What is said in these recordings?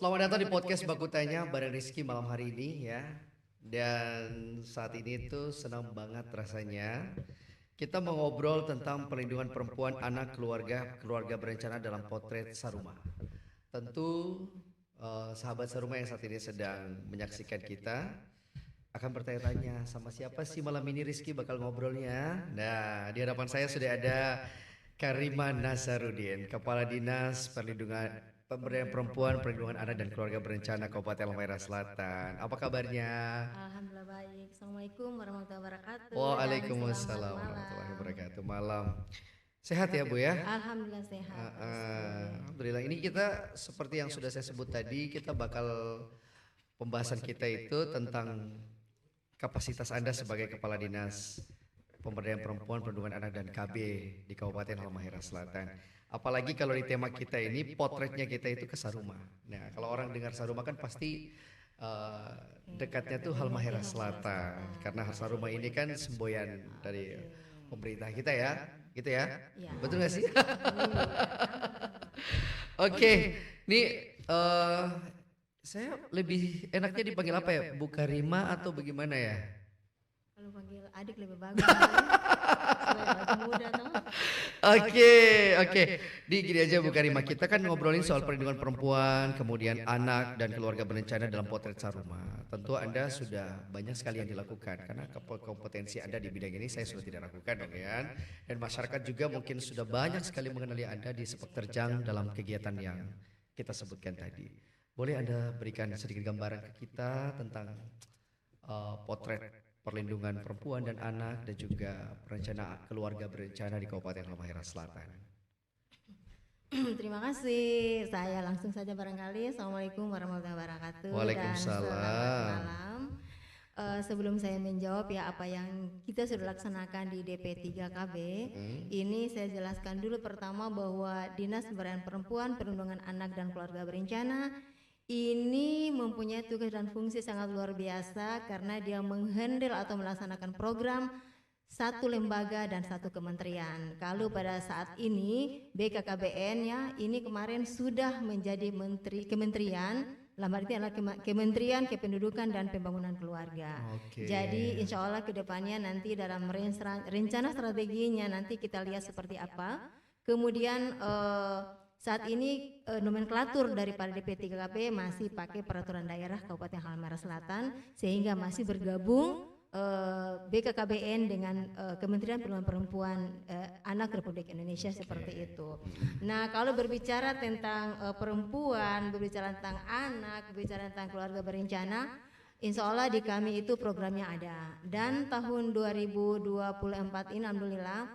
Selamat datang di podcast Baku Tanya bareng Rizky malam hari ini ya. Dan saat ini tuh senang banget rasanya kita mau ngobrol tentang perlindungan perempuan, anak, keluarga berencana dalam potret Saruma. Tentu sahabat Saruma yang saat ini sedang menyaksikan kita akan bertanya-tanya sama siapa sih malam ini Rizky bakal ngobrolnya. Nah, di hadapan saya sudah ada Karima Nasarudin, Kepala Dinas Pemberdayaan Perempuan, Perlindungan Anak dan Keluarga Berencana Kabupaten Halmahera Selatan. Apa kabarnya? Alhamdulillah baik. Assalamualaikum warahmatullahi wabarakatuh dan selamat Waalaikumsalam warahmatullahi malam. wabarakatuh. Malam. Sehat ya Bu ya? Alhamdulillah sehat Pak Rizky. Alhamdulillah. Ini kita seperti yang sudah saya sebut tadi, kita bakal pembahasan kita itu tentang kapasitas Anda sebagai Kepala Dinas Pemberdayaan Perempuan, Perlindungan Anak dan KB di Kabupaten Halmahera Selatan. Apalagi kalau di tema kita ini potretnya kita itu ke Saruma. Nah, kalau orang dengar Saruma kan pasti dekatnya tuh Halmahera Selatan karena Saruma ini kan semboyan dari pemerintah kita ya, gitu ya. Ya. Betul nggak sih? Iya. Oke, nih saya lebih enaknya dipanggil apa ya? Bu Karima atau bagaimana ya? Kalau panggil adik lebih bagus. Supaya lagi muda tuh. Oke. Di gini aja Bu Karima, kita kan ngobrolin soal perlindungan perempuan, kemudian anak dan keluarga berencana dalam potret Saruma. Tentu Anda sudah banyak sekali yang dilakukan karena kompetensi Anda di bidang ini saya sudah tidak ragukan dong ya. Dan masyarakat juga mungkin sudah banyak sekali mengenali Anda di sepak terjang dalam kegiatan yang kita sebutkan tadi. Boleh Anda berikan sedikit gambaran ke kita tentang potret perlindungan perempuan dan anak dan juga perencana keluarga berencana di Kabupaten Halmahera Selatan. Terima kasih. Saya langsung saja barangkali. Assalamualaikum warahmatullahi wabarakatuh dan Waalaikumsalam. selamat malam. Sebelum saya menjawab ya apa yang kita sudah laksanakan di DP3KB, ini saya jelaskan dulu pertama bahwa Dinas Pemberdayaan Perempuan, Perlindungan Anak dan Keluarga Berencana ini mempunyai tugas dan fungsi sangat luar biasa karena dia menghandle atau melaksanakan program satu lembaga dan satu kementerian. Kalau pada saat ini BKKBN ya ini kemarin sudah menjadi kementerian, dalam arti adalah Kementerian Kependudukan dan Pembangunan Keluarga. Oke. Jadi insya Allah kedepannya nanti dalam rencana strateginya nanti kita lihat seperti apa. Kemudian saat ini nomenklatur daripada DP3KB masih pakai peraturan daerah Kabupaten Halmahera Selatan sehingga masih bergabung BKKBN dengan Kementerian Perlindungan Perempuan Anak Republik Indonesia seperti itu. Nah, kalau berbicara tentang perempuan, berbicara tentang anak, berbicara tentang keluarga berencana, insya Allah di kami itu programnya ada. Dan tahun 2024 ini alhamdulillah,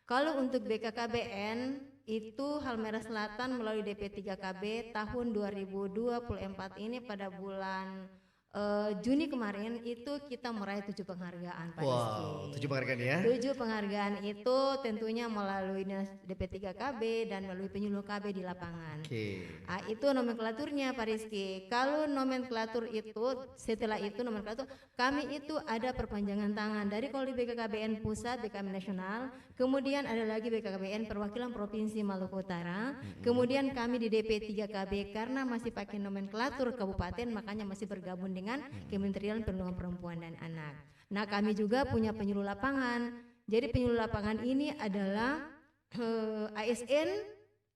kalau untuk BKKBN itu Halmahera Selatan melalui DP3KB tahun 2024 ini pada bulan Juni kemarin itu kita meraih 7 penghargaan Pak Rizky. Wow, 7 penghargaan ya. 7 penghargaan itu tentunya melalui DP3KB dan melalui penyuluh KB di lapangan. Oke. Itu nomenklaturnya Pak Rizky. Kalau nomenklatur itu setelah itu nomenklatur kami itu ada perpanjangan tangan dari kalau di BKKBN pusat, BKKBN nasional, kemudian ada lagi BKKBN perwakilan provinsi Maluku Utara, kemudian kami di DP3KB karena masih pakai nomenklatur kabupaten makanya masih bergabung dengan Kementerian Perlindungan Perempuan dan Anak. Nah, kami juga punya penyuluh lapangan. Jadi penyuluh lapangan ini adalah ASN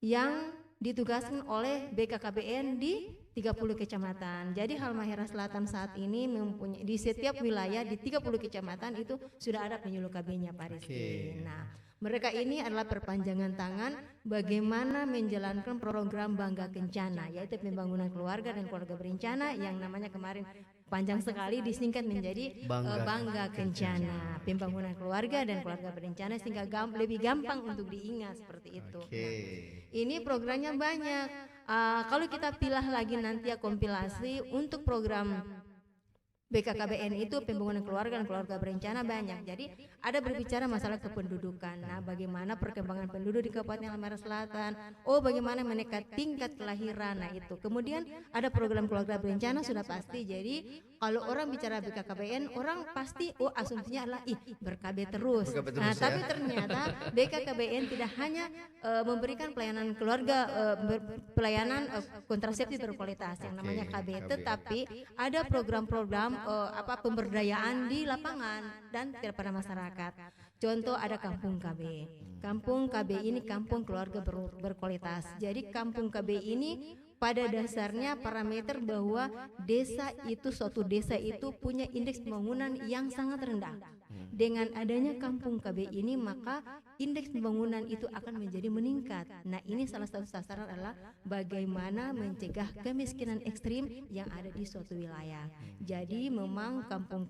yang ditugaskan oleh BKKBN di 30 kecamatan. Jadi Halmahera Selatan saat ini mempunyai di setiap wilayah di 30 kecamatan itu sudah ada penyuluh KB-nya Pak Rizky. Nah, mereka ini adalah perpanjangan tangan bagaimana menjalankan program Bangga Kencana, yaitu pembangunan keluarga dan keluarga berencana yang namanya kemarin panjang sekali disingkat menjadi Bangga Kencana, pembangunan keluarga dan keluarga berencana sehingga lebih gampang untuk diingat seperti itu. Nah, ini programnya banyak. Kalau kita pilih lagi nanti ya kompilasi untuk program BKKBN itu pembangunan keluarga dan keluarga berencana banyak. Jadi ada berbicara masalah kependudukan. Nah, bagaimana perkembangan penduduk di Kabupaten Halmahera Selatan? Oh, bagaimana menekan tingkat kelahiran? Nah, itu. Kemudian ada program keluarga berencana sudah pasti. Jadi kalau orang bicara BKKBN, orang pasti asumsinya adalah ber-KB terus. Berkabeh terus, Nah, ya. tapi ternyata BKKBN tidak hanya memberikan pelayanan keluarga, pelayanan kontrasepsi berkualitas yang namanya Oke, KB, KB. tetapi ada program-program pemberdayaan di lapangan dan kepada masyarakat. Contoh ada Kampung KB. Kampung KB ini kampung keluarga berkualitas. Jadi Kampung KB ini pada dasarnya parameter bahwa suatu desa itu punya indeks pembangunan yang sangat rendah. Dengan adanya Kampung KB ini maka indeks pembangunan itu akan menjadi meningkat. Nah, ini salah satu sasaran adalah bagaimana mencegah kemiskinan ekstrim yang ada di suatu wilayah. Jadi memang kampung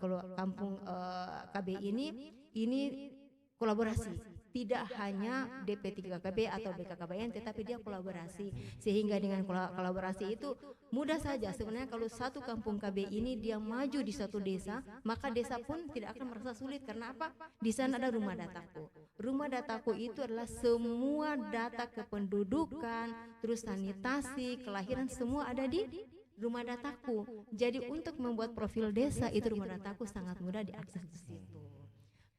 KB ini kolaborasi. Tidak hanya DP3KB atau BKKBN, tetapi dia kolaborasi. Sehingga dengan kolaborasi itu mudah saja sebenarnya kalau satu kampung KB ini dia maju di satu desa, maka desa pun tidak akan merasa sulit. Karena apa? Di sana ada rumah dataku. Rumah dataku itu adalah semua data kependudukan, terus sanitasi, kelahiran semua ada di rumah dataku. Jadi untuk membuat profil desa itu rumah dataku sangat mudah diakses di situ.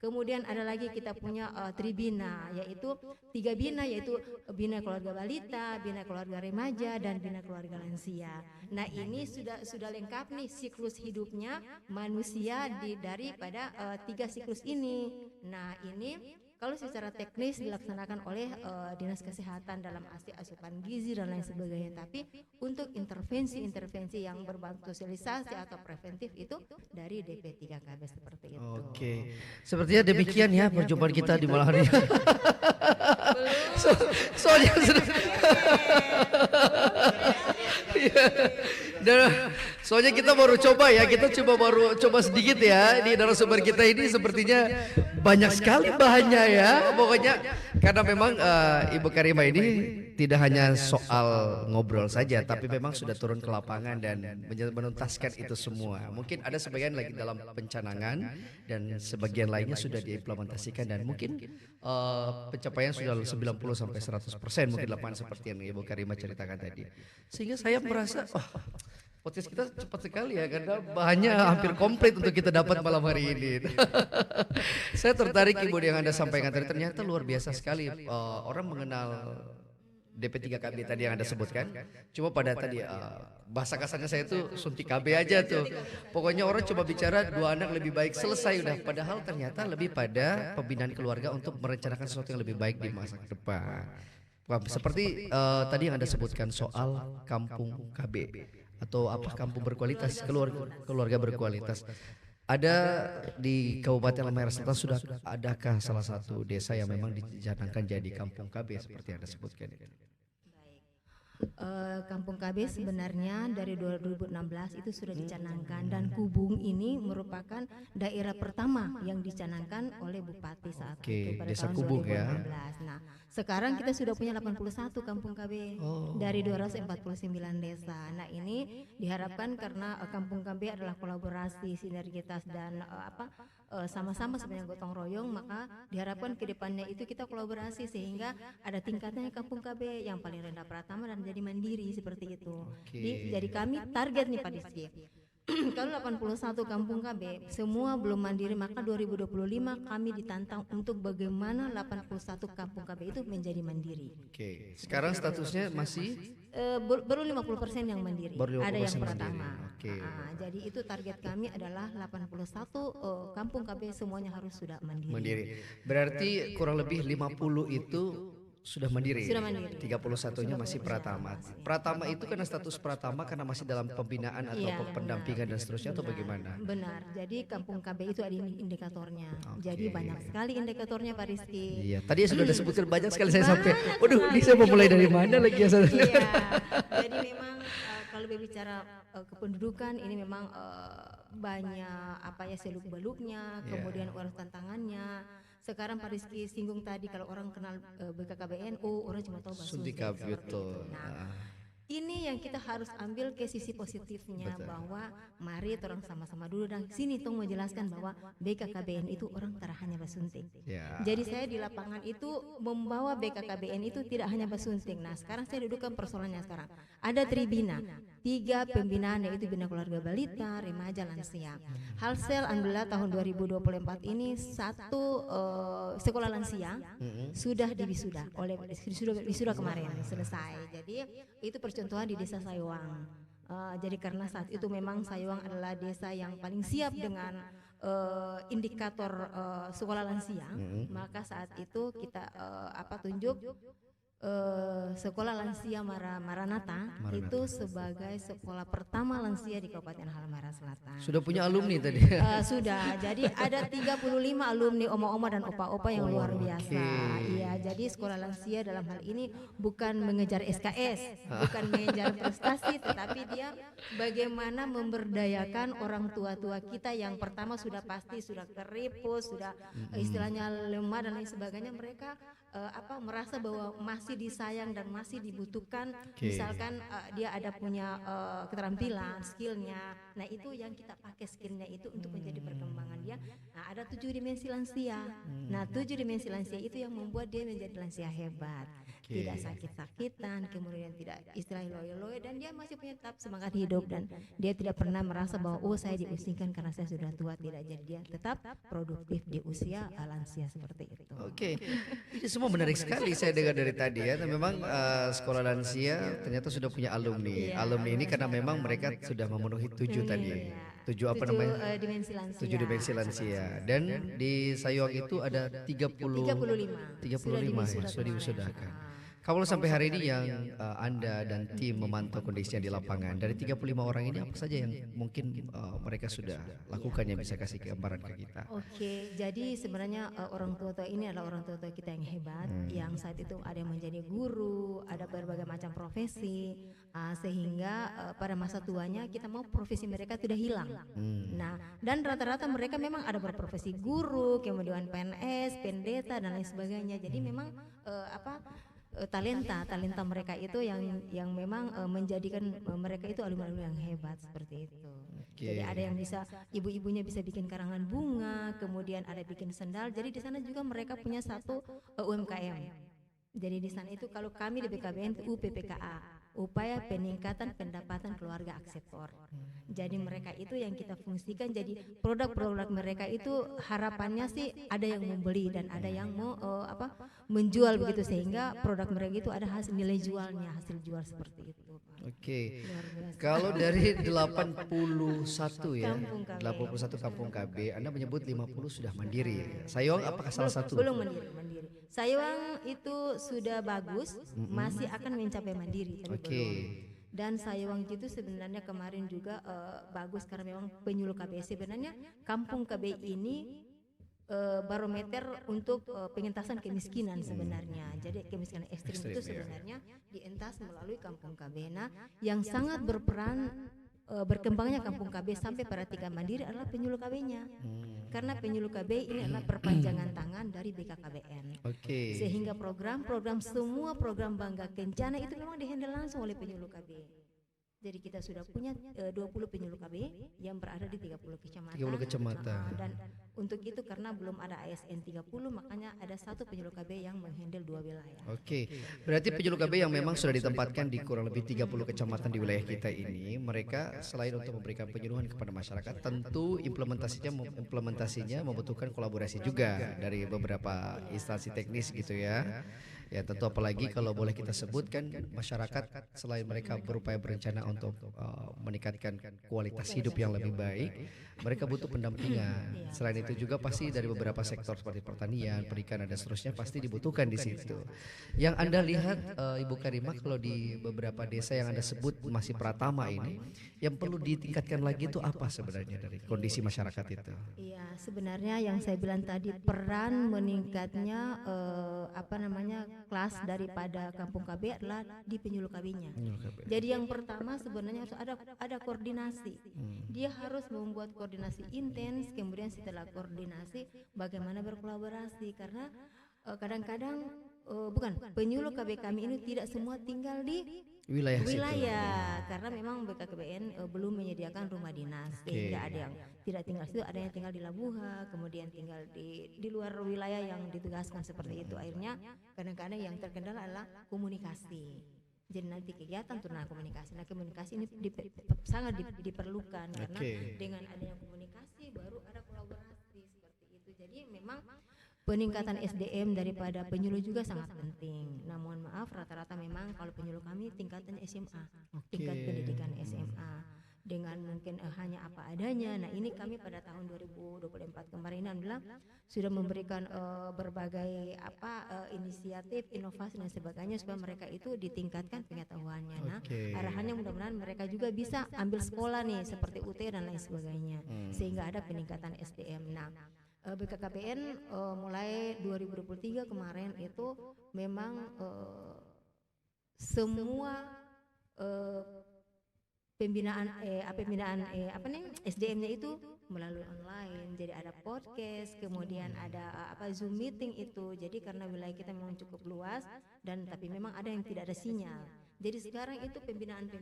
Kemudian ada lagi kita punya Tribina, yaitu 3 bina, yaitu bina keluarga balita, bina keluarga remaja, dan bina keluarga lansia. Nah, ini sudah lengkap nih siklus hidupnya manusia daripada 3 siklus ini. Nah, ini kalau secara teknis dilaksanakan oleh Dinas Kesehatan dalam asupan gizi dan lain sebagainya, tapi untuk intervensi yang berbentuk sosialisasi atau preventif itu dari DP3KB seperti itu. Oke, sepertinya demikian ya perjumpaan kita di malam hari. Soalnya sudah. Soalnya kita baru coba ya, kita baru coba sedikit ya. Di narasumber kita ini sepertinya banyak sekali bahannya ya. Pokoknya karena memang Ibu Karima ini tidak hanya soal ngobrol saja, tapi memang sudah turun ke lapangan dan menuntaskan itu semua. Mungkin ada sebagian lagi dalam pencanangan dan sebagian lainnya sudah diimplementasikan dan mungkin pencapaian sudah 90 sampai 100% mungkin lapangan seperti yang Ibu Karima ceritakan tadi. Sehingga saya merasa podcast kita cepat sekali ya karena bahannya hampir komplit untuk kita dapat malam hari ini. Saya tertarik Ibu yang Anda sampaikan tadi, ternyata luar biasa sekali orang mengenal DP3KB tadi yang Anda sebutkan. Cuma pada tadi bahasa kasarnya saya itu suntik KB aja tuh. Pokoknya orang coba bicara 2 anak lebih baik selesai udah. Padahal ternyata lebih pada pembinaan keluarga untuk merencanakan sesuatu yang lebih baik di masa depan. Seperti tadi yang Anda sebutkan soal kampung KB atau apa kampung berkualitas, keluarga berkualitas. Ada di Kabupaten Halmahera Selatan sudah adakah salah satu desa yang memang dicanangkan jadi kampung KB seperti yang Anda sebutkan? Kampung KB sebenarnya dari 2016 itu sudah dicanangkan dan Kubung ini merupakan daerah pertama yang dicanangkan oleh Bupati saat itu pada Desa tahun Kubung 2016. ya. Nah, sekarang kita sudah punya 81 kampung KB dari 249 desa. Nah, ini diharapkan karena kampung KB adalah kolaborasi, sinergitas dan sama-sama sebenarnya gotong royong, maka diharapkan ke depannya itu kita kolaborasi sehingga ada tingkatnya kampung KB yang paling rendah Pratama dan jadi mandiri seperti itu. Jadi kami target nih Pak Rizky. Kalau 81 kampung KB semua belum mandiri, maka 2025 kami ditantang untuk bagaimana 81 kampung KB itu menjadi mandiri. Oke. Sekarang statusnya masih baru 50% yang mandiri. Baru 50% ada yang mandiri. pertama. Oke. Jadi itu target kami adalah 81 kampung KB semuanya harus sudah mandiri. mandiri. Berarti kurang lebih 50 itu sudah mandiri. Sudah mandiri. 31-nya masih Pratama. Pratama itu karena status Pratama karena masih dalam pembinaan atau Iya, pendampingan dan seterusnya atau bagaimana? Benar. Jadi kampung KB itu ada indikatornya. Jadi banyak sekali indikatornya Pak Rizky. Iya, tadi sudah disebutkan banyak sekali saya sampai. Waduh, ini saya mau mulai dari mana lagi ya? Iya. Jadi memang kalau berbicara kependudukan ini memang banyak seluk-beluknya, kemudian urus tantangannya. Sekarang Pak Rizky singgung tadi kalau orang kenal BKKBN, orang cuma tahu Basu. Suntik KB, betul. Nah, Ini yang kita harus ambil ke sisi positifnya, Betul. bahwa mari orang sama-sama dulu dan sini tong menjelaskan bahwa BKKBN itu orang tak hanya basunting. Ya. Jadi saya di lapangan itu membawa BKKBN itu tidak hanya basunting. Nah sekarang saya dudukkan persoalannya sekarang. Ada tribina, 3 pembinaan yaitu bina keluarga balita, remaja, lansia. Halsel alhamdulillah tahun 2024 ini satu sekolah lansia sudah diwisuda oleh wisuda kemarin selesai. Jadi itu percontohan di desa Sayuang. Jadi karena saat itu memang Sayuang adalah desa yang paling siap dengan indikator sekolah lansia, maka saat itu kita tunjuk sekolah lansia Maranatha itu sebagai sekolah pertama lansia di Kabupaten Halmahera Selatan. Sudah punya alumni tadi. Sudah, jadi ada 35 alumni oma-oma dan opa-opa yang luar biasa. Iya, jadi sekolah lansia dalam hal ini bukan mengejar SKS, bukan mengejar prestasi, tetapi dia bagaimana memberdayakan orang tua-tua kita yang pertama sudah pasti sudah keriput, sudah istilahnya lemah dan lain sebagainya. Mereka merasa bahwa masih disayang dan masih dibutuhkan. Misalkan dia ada punya keterampilan, skillnya. Nah itu yang kita pakai skillnya itu untuk menjadi perkembangan dia. Nah ada 7 dimensi lansia. Nah 7 dimensi lansia itu yang membuat dia menjadi lansia hebat. Tidak sakit-sakitan, kemudian tidak istilahnya loyo-loyo, dan dia masih punya tetap semangat hidup dan dia tidak pernah merasa bahwa saya diusingkan karena saya sudah tua. Tidak, jadi dia tetap produktif di usia lansia seperti itu. Oke, ini semua menarik sekali saya dengar dari tadi ya. Dan memang sekolah lansia ternyata sudah punya alumni. Alumni ini karena memang mereka sudah memenuhi 7 tadi. 7 apa namanya? Dimensi lansia. 7 dimensi lansia. Dan di Sayuang itu ada 35 ya, sudah diwisudakan. Kalau sampai hari ini yang Anda dan tim memantau kondisinya di lapangan, dari 35 orang ini apa saja yang mungkin mereka sudah lakukan, yang bisa kasih gambaran ke kita? Oke, jadi sebenarnya orang tua-tua ini adalah orang tua-tua kita yang hebat, yang saat itu ada yang menjadi guru, ada berbagai macam profesi, sehingga pada masa tuanya kita mau profesi mereka tidak hilang. Nah, dan rata-rata mereka memang ada berprofesi guru, kemudian PNS, pendeta dan lain sebagainya. Jadi memang talenta mereka itu yang memang menjadikan mereka itu alumni-alumni yang hebat seperti itu. Jadi ada yang bisa, ibu-ibunya bisa bikin karangan bunga, kemudian ada bikin sendal. Jadi di sana juga mereka punya satu UMKM. Jadi di sana itu kalau kami di BKBN UPPKA, upaya peningkatan pendapatan keluarga akseptor. Jadi mereka itu yang kita fungsikan, jadi produk-produk mereka itu harapannya sih ada yang membeli dan ada yang mau menjual begitu, sehingga produk mereka itu ada hasil nilai jualnya, hasil jual seperti itu. Oke. Kalau dari 81 ya, Kampung KB. 81 kampung KB, Anda menyebut 50 sudah mandiri ya. Sayuang apakah salah satu? Belum mandiri. Sayuang itu sudah bagus, masih akan mencapai mandiri. Tapi belum. Dan Sayuang itu sebenarnya kemarin juga bagus karena memang penyuluh KB. Sebenarnya kampung KB ini barometer untuk pengentasan kemiskinan sebenarnya. Jadi kemiskinan ekstrim itu sebenarnya dientas melalui kampung KB. Nah, yang sangat berperan berkembangnya kampung KB sampai pada tingkat mandiri adalah penyuluh KB-nya. Karena penyuluh KB ini adalah perpanjangan tangan dari BKKBN. Sehingga semua program Bangga Kencana itu memang dihandle langsung oleh penyuluh KB. Jadi kita sudah punya 20 penyuluh KB yang berada di 30 kecamatan. 30 kecamatan. Dan untuk itu karena belum ada ASN 30, makanya ada satu penyuluh KB yang menghandle 2 wilayah. Oke, berarti penyuluh KB yang memang sudah ditempatkan di kurang lebih 30 kecamatan di wilayah kita ini, mereka selain untuk memberikan penyuluhan kepada masyarakat, tentu implementasinya membutuhkan kolaborasi juga dari beberapa instansi teknis gitu ya. Ya tentu apalagi kalau boleh kita sebutkan, masyarakat selain mereka berupaya berencana untuk meningkatkan kualitas hidup yang lebih baik, mereka butuh pendampingan. Selain itu juga pasti dari beberapa sektor seperti pertanian, perikanan dan seterusnya pasti dibutuhkan di situ. Yang Anda lihat Ibu Karimah, kalau di beberapa desa yang Anda sebut masih pratama ini, yang perlu ditingkatkan lagi itu apa sebenarnya dari kondisi masyarakat itu? Iya, sebenarnya yang saya bilang tadi, peran meningkatnya kelas daripada kampung KB adalah di penyuluh KB-nya. Jadi yang pertama sebenarnya harus ada koordinasi. Dia harus membuat koordinasi intens, kemudian setelah koordinasi bagaimana berkolaborasi, karena kadang-kadang bukan penyuluh KB kami ini tidak semua tinggal di Wilayah situ. wilayah, karena memang BKKBN belum menyediakan rumah dinas, sehingga ada yang tidak tinggal situ, ada yang tinggal di Labuha, kemudian tinggal di luar wilayah yang ditugaskan seperti itu. Akhirnya kadang-kadang yang terkendala adalah komunikasi. Jadi nanti kegiatan turun komunikasi. Nah, komunikasi ini sangat diperlukan karena dengan adanya komunikasi baru ada kolaborasi seperti itu. Jadi memang peningkatan SDM daripada penyuluh juga sangat penting. Nah, mohon maaf rata-rata memang kalau penyuluh kami tingkatan SMA, tingkat pendidikan SMA dengan mungkin hanya apa adanya. Nah, ini kami pada tahun 2024 kemarin adalah sudah memberikan berbagai inisiatif, inovasi dan sebagainya supaya mereka itu ditingkatkan pengetahuannya. Nah, arahannya mudah-mudahan mereka juga bisa ambil sekolah nih seperti UT dan lain sebagainya, sehingga ada peningkatan SDM. Nah, BKKBN mulai 2023 kemarin itu memang semua pembinaan SDM-nya itu melalui online. Jadi ada podcast, kemudian ada Zoom meeting itu. Jadi karena wilayah kita memang cukup luas dan tapi memang ada yang tidak ada sinyal. Jadi sekarang itu pembinaan itu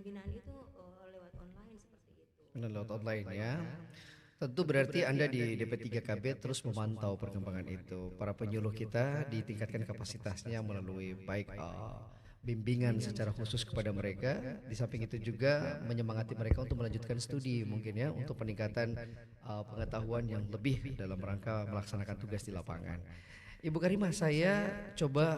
lewat online seperti itu. Lewat online ya. Tentu berarti Anda di DP3KB terus memantau perkembangan itu. Para penyuluh kita ditingkatkan kapasitasnya melalui baik bimbingan secara khusus kepada mereka. Di samping itu juga menyemangati mereka untuk melanjutkan studi mungkin ya, untuk peningkatan pengetahuan yang lebih dalam rangka melaksanakan tugas di lapangan. Ibu Karimah, saya coba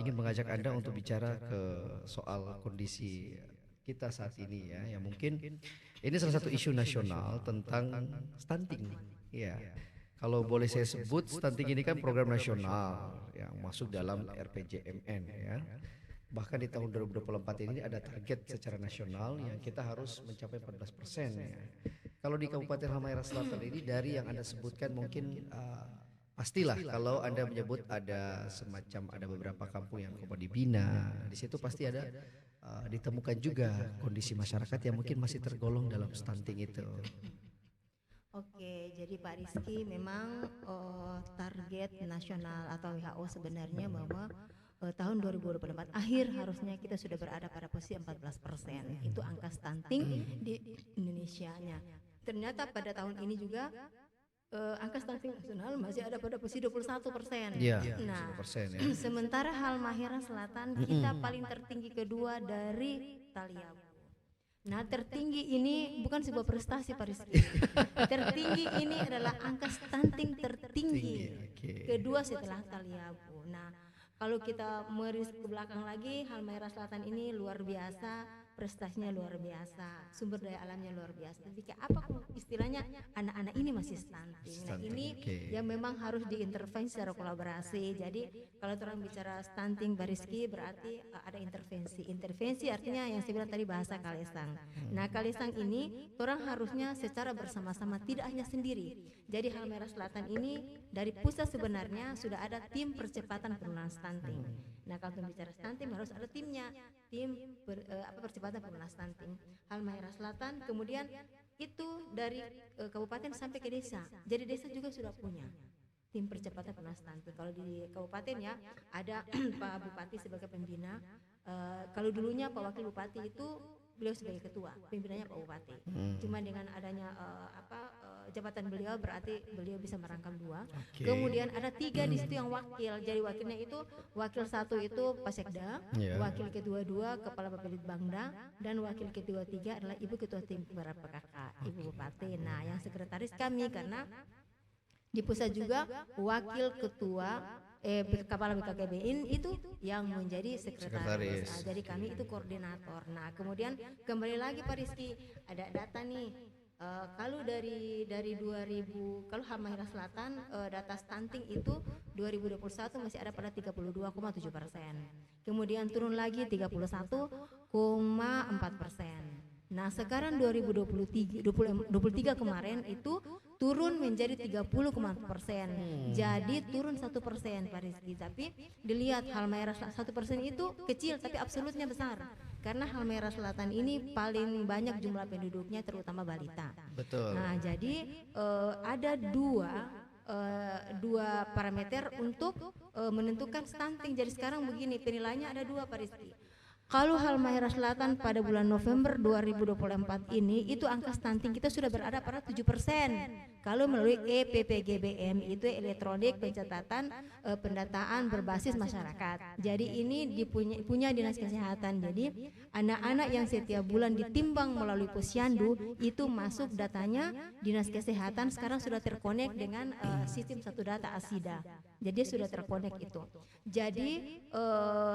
ingin mengajak Anda untuk bicara ke soal kondisi kita saat ini ya, yang mungkin ini salah satu isu nasional tentang stunting. Ya, kalau boleh saya sebut, stunting ini kan program nasional yang masuk dalam RPJMN ya. Bahkan di tahun 2024 ini ada target secara nasional yang kita harus mencapai 14% ya. Kalau di Kabupaten Halmahera Selatan ini dari yang Anda sebutkan mungkin pastilah kalau Anda menyebut ada semacam ada beberapa kampung yang mau dibina, di situ pasti ada ditemukan juga kondisi masyarakat yang mungkin masih tergolong dalam stunting itu. Oke, jadi Pak Rizky memang target nasional atau WHO sebenarnya bahwa tahun 2024 akhir harusnya kita sudah berada pada posisi 14%. Itu angka stunting di Indonesia-nya. Ternyata pada tahun ini juga angka stunting nasional masih ada pada posisi 21%. Nah, 21%, ya. Sementara Halmahera Selatan kita paling tertinggi kedua dari Taliabu. Nah, tertinggi ini bukan sebuah prestasi Pak Rizky. Tertinggi ini adalah angka stunting tertinggi kedua setelah Taliabu. Nah, kalau kita meris ke belakang lagi, Halmahera Selatan ini luar biasa, prestasinya luar biasa, sumber daya alamnya luar biasa. Jadi apa istilahnya anak-anak ini masih stunting. Nah, ini yang memang harus diintervensi secara kolaborasi. Jadi kalau orang bicara stunting Pak Rizky berarti ada intervensi. Intervensi artinya yang saya bilang tadi bahasa kalesang. Nah, kalesang ini orang harusnya secara bersama-sama, tidak hanya sendiri. Jadi Halmahera Selatan ini dari pusat sebenarnya sudah ada tim percepatan penurunan stunting. Nah, kalau bicara stunting harus ada timnya, tim percepatan penurunan stunting Halmahera Selatan. Kemudian itu dari kabupaten sampai ke desa. Jadi desa juga sudah punya tim percepatan penurunan stunting. Kalau di kabupaten ya ada Pak Bupati sebagai pembina. Kalau dulunya Pak Wakil Bupati itu beliau sebagai ketua, pimpinannya Pak Bupati. Cuma dengan adanya jabatan beliau berarti beliau bisa merangkap dua. Kemudian ada 3 di situ yang wakil. Jadi wakilnya itu wakil 1 itu Pasekda, wakil kedua 2 Kepala Bapeditbangda, dan wakil kedua 3 adalah Ibu Ketua Tim para PKK, Ibu Bupati. Nah, yang sekretaris kami karena di pusat juga wakil ketua kepala BKKBN itu yang menjadi sekretaris. Nah, jadi kami itu koordinator. Nah, kemudian kembali lagi Pak Rizky, ada data nih. Kalau dari 2000, kalau Halmahera Selatan data stunting itu 2021 masih ada pada 32,7%. Kemudian turun lagi 31,4%. Nah, sekarang 2023 kemarin itu turun menjadi 30,4%. Jadi turun 1% Pak Rizky. Tapi dilihat Halmahera 1% itu kecil tapi absolutnya besar. Karena Halmahera Selatan ini paling banyak jumlah penduduknya terutama balita. Betul. Nah, jadi ada dua parameter untuk menentukan stunting. Jadi sekarang begini, penilaiannya ada dua, Pak Rizky. Kalau Halmahera Selatan pada bulan November 2024 ini itu angka stunting kita sudah berada pada 7%. Kalau melalui EPPGBM itu elektronik pencatatan pendataan berbasis masyarakat. Jadi ini punya Dinas Kesehatan. Jadi anak-anak yang setiap bulan ditimbang melalui Posyandu itu masuk datanya Dinas Kesehatan sekarang sudah terkonek dengan sistem satu data ASIDA. Jadi sudah terkonek itu. Jadi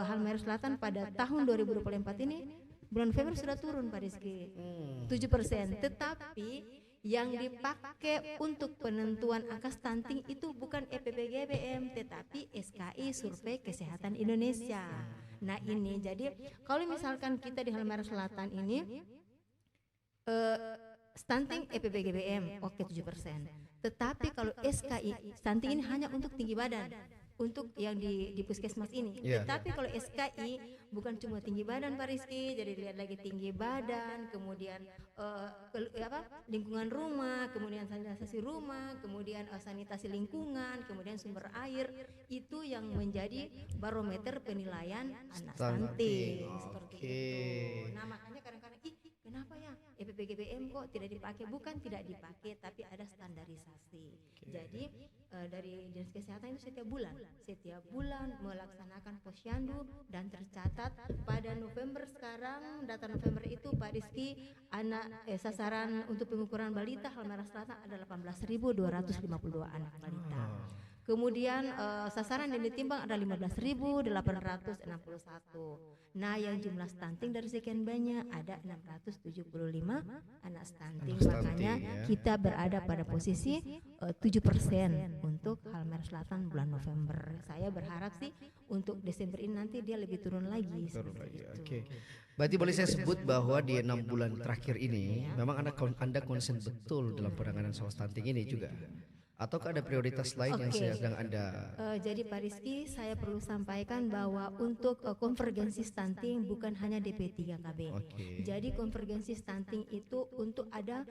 Halmahera Selatan pada tahun 2024 ini bulan November sudah turun, Pak Rizky, 7%. Tetapi yang dipakai untuk penentuan angka stunting itu bukan EPPGBM tetapi SKI Survei Kesehatan Indonesia. Nah ini jadi kalau misalkan kita di Halmahera Selatan ini stunting EPPGBM oke 7%. Tetapi kalau SKI stunting ini hanya untuk tinggi badan, untuk yang di puskesmas ini. Tetapi kalau SKI bukan cuma tinggi badan, Pak Rizky, jadi lihat lagi tinggi badan, kemudian lingkungan rumah, kemudian sanitasi rumah, kemudian sanitasi lingkungan, kemudian sumber air, itu yang menjadi barometer penilaian anak stunting. Seperti itu. Nah makanya kadang-kadang kenapa ya EPPGBM kok tidak dipakai? Bukan tidak dipakai, tapi ada standarisasi. Jadi dari Dinas Kesehatan itu setiap bulan melaksanakan posyandu dan tercatat pada November sekarang, data November itu Pak Rizky, sasaran untuk pengukuran balita Halmahera Selatan ada 18.252 anak balita. Kemudian sasaran yang ditimbang ada 15.861. Nah yang jumlah stunting dari sekian banyak ada 675 anak stunting. Makanya kita berada pada posisi 7% untuk Halmahera Selatan bulan November. Saya berharap sih untuk Desember ini nanti dia lebih turun lagi. Oke. Berarti boleh saya sebut bahwa di 6 bulan terakhir ini memang Anda konsen betul dalam penanganan soal stunting ini juga. Ataukah ada prioritas lain yang sedang Anda? Jadi Pak Rizky, saya perlu sampaikan bahwa untuk konvergensi stunting bukan hanya DP3KB. Jadi konvergensi stunting itu untuk ada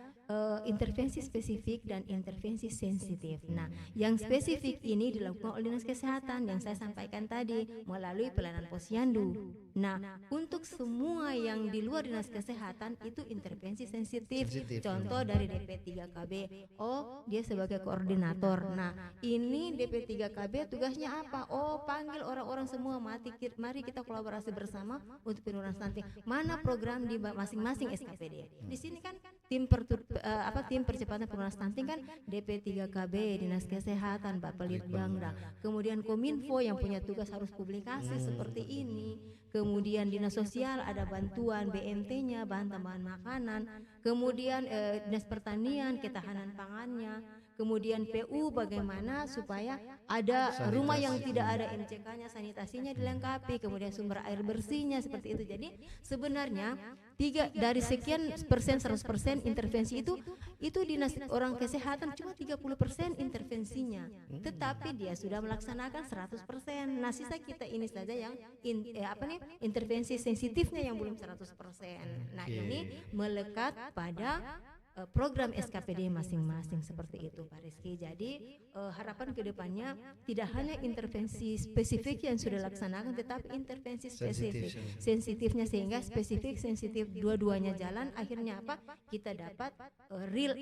intervensi spesifik dan intervensi sensitif. Nah, yang spesifik ini dilakukan oleh Dinas Kesehatan yang saya sampaikan tadi melalui pelayanan posyandu. Nah, untuk semua yang di luar Dinas Kesehatan itu intervensi sensitif. Contoh dari DP3KB. Oh, dia sebagai koordinator. Nah, ini DP3KB tugasnya apa? Oh, panggil orang-orang semua, mari kita kolaborasi bersama untuk penurunan stunting. Mana program di masing-masing SKPD? Di sini kan tim percepatan penurunan stunting kan DP3KB, Dinas Kesehatan, Bapak Litbangda. Kemudian Kominfo yang punya tugas harus publikasi seperti ini. Kemudian Dinas Sosial ada bantuan BMT-nya, bahan tambahan makanan. Kemudian Dinas Pertanian, ketahanan pangannya. Kemudian PU bagaimana supaya ada rumah yang tidak ada MCK-nya, sanitasinya dilengkapi, kemudian sumber air bersihnya seperti itu. Jadi sebenarnya dari sekian persen 100% intervensi itu Dinas orang Kesehatan cuma 30% intervensinya. Tetapi dia sudah melaksanakan 100%. Nah, sisa kita ini saja yang intervensi sensitifnya yang belum 100%. Nah, ini melekat pada program SKPD masing-masing seperti itu, Pak Rizky. Jadi harapan kedepannya tidak hanya intervensi spesifik yang sudah dilaksanakan, tetapi intervensi spesifik sensitifnya, sehingga spesifik sensitif dua-duanya jalan. Akhirnya apa? Kita dapat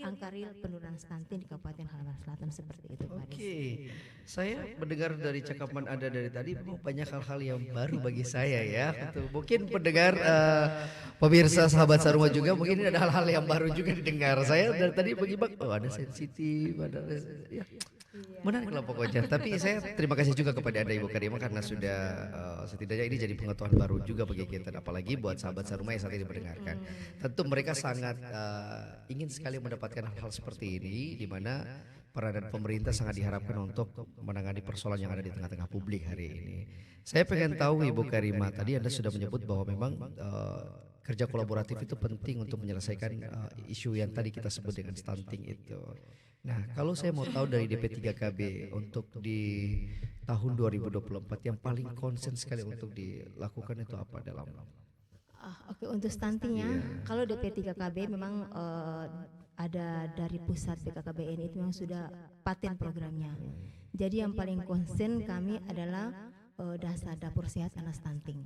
angka real penurunan stunting di Kabupaten Halmahera Selatan seperti itu, Pak Rizky. Saya mendengar dari cakapan Anda dari tadi banyak hal-hal yang baru bagi saya ya. Mungkin pendengar pemirsa sahabat Saruma juga mungkin ada hal-hal yang baru juga didengar. Saya dari tadi menyimak, ada sensitif, ada ya. Menarik lah pokoknya. Tapi saya terima kasih juga kepada Anda Ibu Karima karena sudah setidaknya ini jadi pengetahuan baru juga bagi kita, apalagi buat sahabat Saruma yang saat ini mendengarkan. Tentu mereka sangat ingin sekali mendapatkan hal-hal seperti ini, di mana peranan pemerintah sangat diharapkan untuk menangani persoalan yang ada di tengah-tengah publik hari ini. Saya pengen tahu Ibu Karima, tadi Anda sudah menyebut bahwa memang kerja kolaboratif itu penting untuk menyelesaikan isu yang tadi kita sebut dengan stunting itu. Nah, kalau saya mau tahu dari DP3KB untuk di tahun 2024 yang paling konsen sekali untuk dilakukan itu apa dalam? Oke, untuk stunting ya, kalau DP3KB memang ada dari pusat BKKBN itu memang sudah paten programnya. Jadi yang paling konsen kami adalah dasar dapur sehat anak stunting.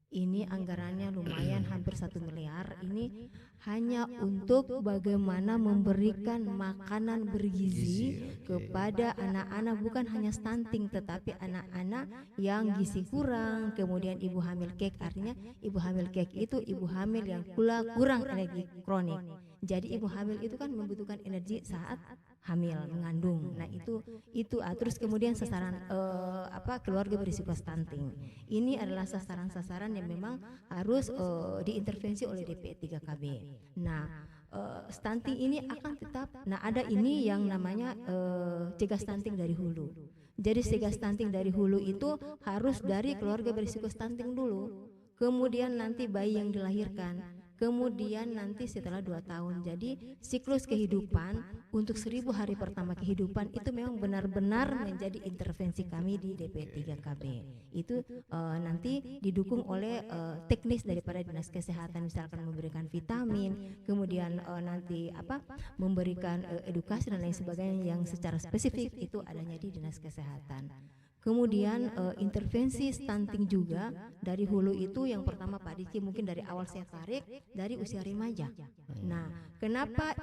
Ini anggarannya lumayan hampir 1 miliar. Ini hanya untuk bagaimana memberikan makanan bergizi kepada anak-anak, bukan hanya stunting tetapi anak-anak yang gizi kurang, kemudian ibu hamil kek. Artinya ibu hamil kek itu ibu hamil yang kurang energi kronik. Jadi ibu hamil itu kan membutuhkan energi saat hamil mengandung. Nah itu terus kemudian sasaran keluarga berisiko stunting. Ini adalah sasaran-sasaran yang memang harus diintervensi oleh DP 3KB. Nah, stunting ini akan tetap. Nah, ada ini yang namanya cegah stunting dari hulu. Jadi cegah stunting dari hulu itu harus dari keluarga berisiko stunting dulu. Kemudian nanti bayi yang dilahirkan. Kemudian nanti setelah 2 tahun. Jadi siklus kehidupan untuk 1000 hari pertama kehidupan itu memang benar-benar menjadi intervensi kami di DP 3KB. Itu nanti didukung oleh teknis daripada Dinas Kesehatan, misalkan memberikan vitamin, kemudian nanti memberikan edukasi dan lain sebagainya yang secara spesifik itu adanya di Dinas Kesehatan. Kemudian intervensi stunting juga dari hulu itu yang pertama Pak Diki mungkin dari awal saya tarik dari usia remaja. Nah, kenapa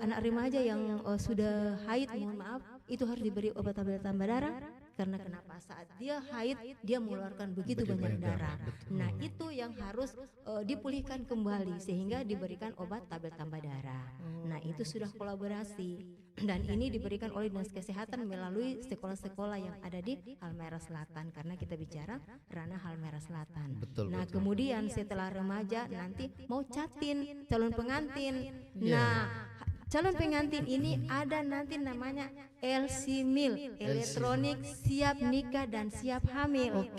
anak remaja yang sudah haid, mohon maaf, itu harus diberi obat-obat tambah darah? Karena kenapa? Saat dia haid dia mengeluarkan begitu banyak darah. Nah, itu yang harus dipulihkan kembali sehingga diberikan obat tablet tambah darah. Nah, itu sudah kolaborasi. Dan ini diberikan oleh Dinas Kesehatan melalui sekolah-sekolah yang ada di Halmahera Selatan, karena kita bicara ranah Halmahera Selatan. Nah, kemudian setelah remaja nanti mau catin calon pengantin. Nah, calon pengantin ini ada nanti namanya LC-MIL, elektronik siap nikah dan siap hamil.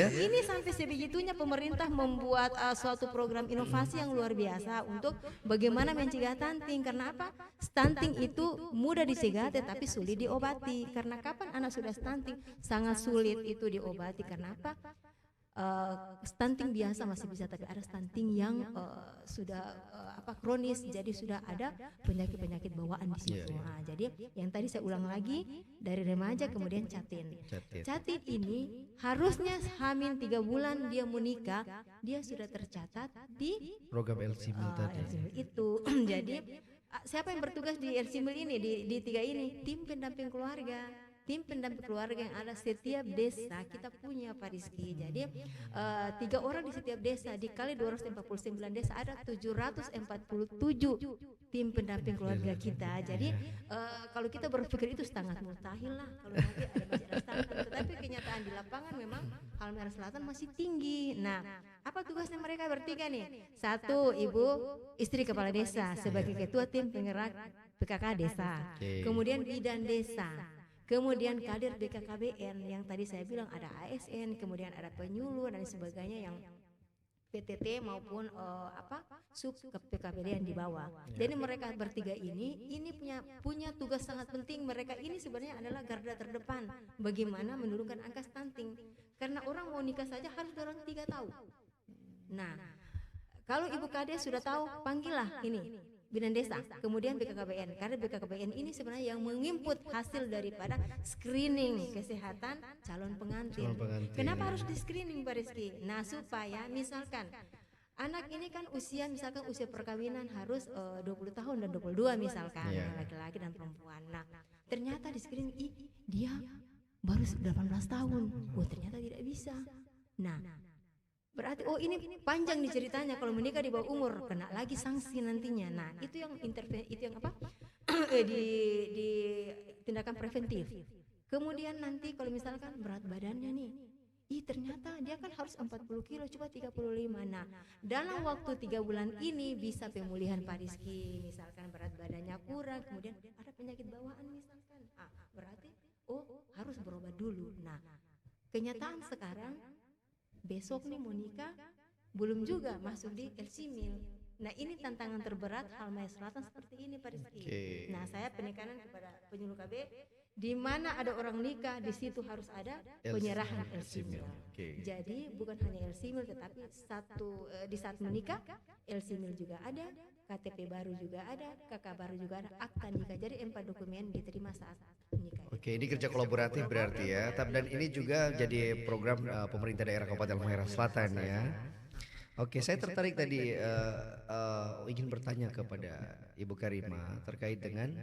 Ini sampai sebegitunya pemerintah membuat suatu program inovasi yang luar biasa untuk bagaimana mencegah stunting. Karena apa? Stunting itu mudah dicegah tetapi sulit diobati. Karena kapan anak sudah stunting sangat sulit itu diobati. Karena apa? Stunting biasa masih bisa, tapi ada stunting yang sudah kronis, jadi sudah ada penyakit-penyakit bawaan di situ. Nah, jadi yang tadi saya ulang lagi dari remaja kemudian catin. Catin ini harusnya hamil 3 bulan dia menikah, dia sudah tercatat di program LC-MIL tadi. Itu. Jadi siapa yang bertugas di LC-MIL ini di 3 ini? Tim pendamping keluarga. Tim pendamping keluarga yang ada setiap desa kita punya Pak Rizky. Jadi 3 orang di setiap desa dikali 249 desa ada 747 tim pendamping keluarga kita. Jadi kalau kita berpikir itu sangat mustahil lah kalau nanti ada masih ada stunting. Tetapi kenyataan di lapangan memang Halmahera Selatan masih tinggi. Nah, apa tugasnya mereka bertiga nih? 1, ibu istri kepala desa sebagai ketua tim penggerak PKK desa. Kemudian bidan desa. Kemudian kader BKKBN yang tadi saya bilang ada ASN, kemudian ada penyuluh dan sebagainya yang PTT maupun sub PKBN di bawah. Jadi mereka bertiga ini punya tugas sangat penting. Mereka ini sebenarnya adalah garda terdepan bagaimana menurunkan angka stunting. Karena orang mau nikah saja harus orang 3 tahu. Nah, kalau Ibu Kades sudah tahu, panggillah ini bidan desa, kemudian BKKBN. Karena BKKBN ini sebenarnya yang menginput hasil daripada screening kesehatan calon pengantin. Kenapa harus di screening Pak Rizky? Nah, supaya misalkan anak ini kan usia perkawinan harus 20 tahun dan 22 misalkan, laki-laki dan perempuan. Nah, ternyata di screening dia baru 18 tahun. Ternyata tidak bisa. Nah, berarti ini panjang nih ceritanya, kalau menikah di bawah umur kena lagi sanksi nantinya. Nah, itu yang intervensi, itu yang di tindakan preventif. Kemudian nanti kalau misalkan berat badannya nih, ternyata dia kan harus 40 kilo, coba 35. Nah, dalam waktu 3 bulan ini bisa pemulihan Pak Rizky, misalkan berat badannya kurang, kemudian ada penyakit bawaan misalkan. Berarti harus berobat dulu. Nah, kenyataan sekarang besok nih mau nikah belum juga masuk di LC-MIL. Nah, ini tantangan terberat Halmahera Selatan seperti ini Pak Rizky. Nah, saya penekanan kepada penyuluh KB Di mana ada orang nikah, di situ harus ada penyerahan LC Mil. Oke. Jadi bukan hanya LC Mil, tetapi di saat menikah LC Mil juga ada, KTP baru juga ada, KK baru juga ada, akta nikah. Jadi 4 dokumen diterima saat nikah. Oke, ini kerja kolaboratif berarti ya. Dan ini juga jadi program pemerintah daerah Kabupaten Halmahera Selatan ya. Oke, saya tertarik tadi ingin bertanya kepada Ibu Karima terkait dengan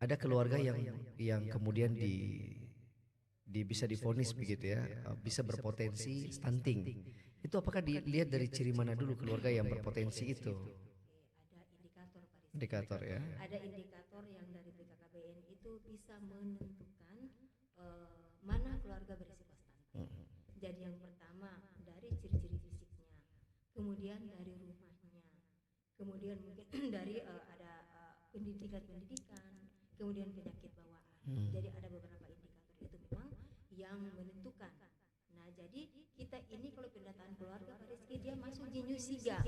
ada keluarga yang kemudian bisa divonis begitu ya, bisa berpotensi stunting. Itu apakah dilihat dari ciri mana dulu keluarga yang berpotensi itu? Ada indikator, Pak Rizky. Indikator ya. Ada indikator yang dari BKKBN itu bisa menentukan mana keluarga berisiko stunting. Jadi yang pertama dari ciri-ciri fisiknya, kemudian dari rumahnya, kemudian mungkin dari ada pendidikan, kemudian penyakit bawaan. Jadi ada beberapa indikator itu memang yang menentukan. Nah, jadi kita ini kalau pendataan keluarga Pak Rizky, dia masuk di New SIGA,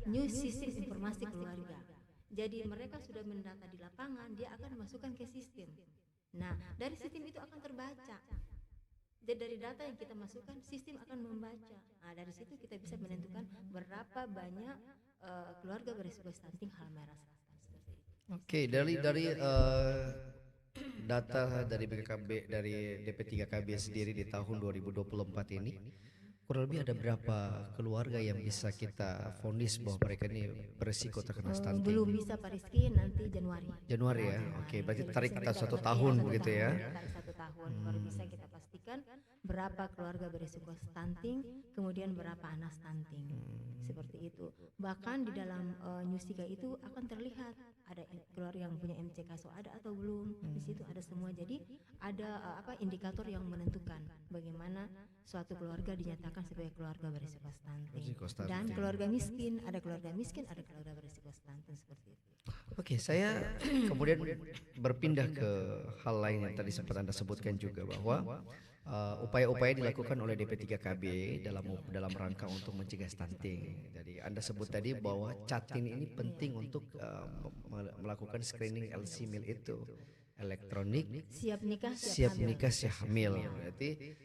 New Sistem Informasi Keluarga. Jadi mereka sudah mendata di lapangan, dia akan masukkan ke sistem. Nah, dari sistem itu akan terbaca. Jadi dari data yang kita masukkan, sistem akan membaca. Nah, dari situ kita bisa menentukan berapa banyak keluarga berisiko stunting Halmahera Selatan. Seperti itu. Oke, dari data dari BKKB dari DP3KB sendiri di tahun 2024 ini kurang lebih ada berapa keluarga yang bisa kita vonis bahwa mereka ini berisiko terkena stunting? Belum bisa Pak Rizky, nanti Januari. Januari ya, oke. Berarti tarik kita 1 tahun begitu ya? Tarik 1 tahun, baru bisa kita pastikan berapa keluarga berisiko stunting, kemudian berapa anak stunting. Seperti itu. Bahkan di dalam New SIGA itu akan terlihat ada keluarga yang punya MCK ada atau belum. Di situ ada semua. Jadi ada indikator yang menentukan bagaimana suatu keluarga dinyatakan sebagai keluarga berisiko stunting. Dan keluarga miskin, ada keluarga berisiko stunting seperti itu. Oke, saya kemudian berpindah ke hal lain yang tadi sempat Anda sebutkan juga bahwa upaya-upaya dilakukan oleh DP3KB dalam rangka untuk mencegah stunting. Jadi Anda sebut tadi bahwa Catin ini penting untuk melakukan screening LC Mil itu, elektronik siap nikah siap hamil. Berarti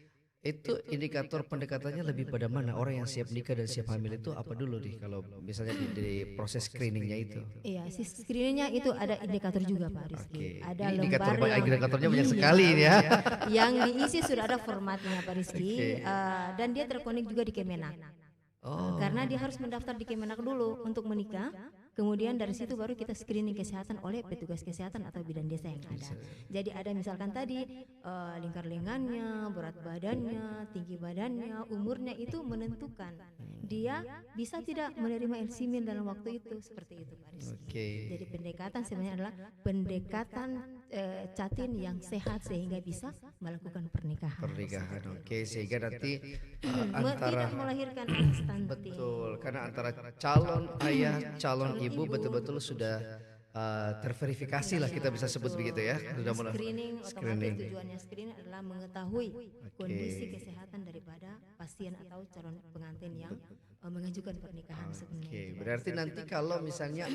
itu indikator pendekatannya lebih pada mana? Orang yang siap nikah dan siap hamil itu apa dulu nih kalau misalnya di proses screeningnya itu? Iya, screeningnya itu ada indikator juga Pak Rizky. Ada Ini lembar indikatornya banyak sekali ini ya. Yang diisi sudah ada formatnya Pak Rizky, dan dia terkonek juga di Kemenak. Karena dia harus mendaftar di Kemenak dulu untuk menikah. Kemudian dari situ baru kita screening kesehatan oleh petugas kesehatan atau bidan desa yang ada. Jadi ada misalkan tadi lingkar lengannya, berat badannya, tinggi badannya, umurnya itu menentukan dia bisa tidak menerima LC Mil dalam waktu itu, seperti itu Pak Rizky. Jadi pendekatan sebenarnya adalah pendekatan Catin yang sehat sehingga bisa melakukan pernikahan. Sehingga nanti tidak melahirkan anak stunting. Betul, karena antara calon ayah, calon ibu betul-betul sudah terverifikasi lah kita bisa sebut begitu ya. Sudah screening. Otomatis tujuannya screening adalah mengetahui kondisi kesehatan daripada pasien atau calon pengantin yang mengajukan pernikahan sebenarnya. Berarti nanti kalau misalnya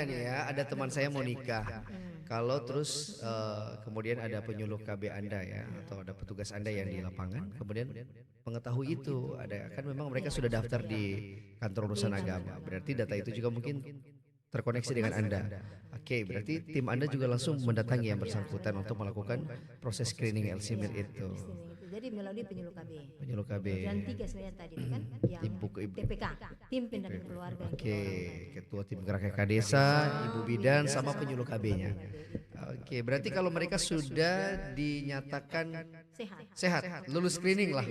nih ya, ada teman saya mau nikah. Kalau terus kemudian ada penyuluh KB Anda ya, atau ada petugas Anda yang di lapangan, kemudian mengetahui itu, kan memang mereka sudah daftar di kantor urusan agama. Berarti data itu juga mungkin terkoneksi dengan Anda. Berarti tim Anda juga langsung mendatangi yang bersangkutan untuk melakukan proses screening LC Mil itu. Jadi melalui penyuluh KB. Dan 3 sebenarnya tadi kan yang TPK, tim pendamping keluarga. Ketua tim gerak KK desa, ibu bidan sama penyuluh KB-nya. Berarti kalau mereka sudah dinyatakan sehat, lulus screening lah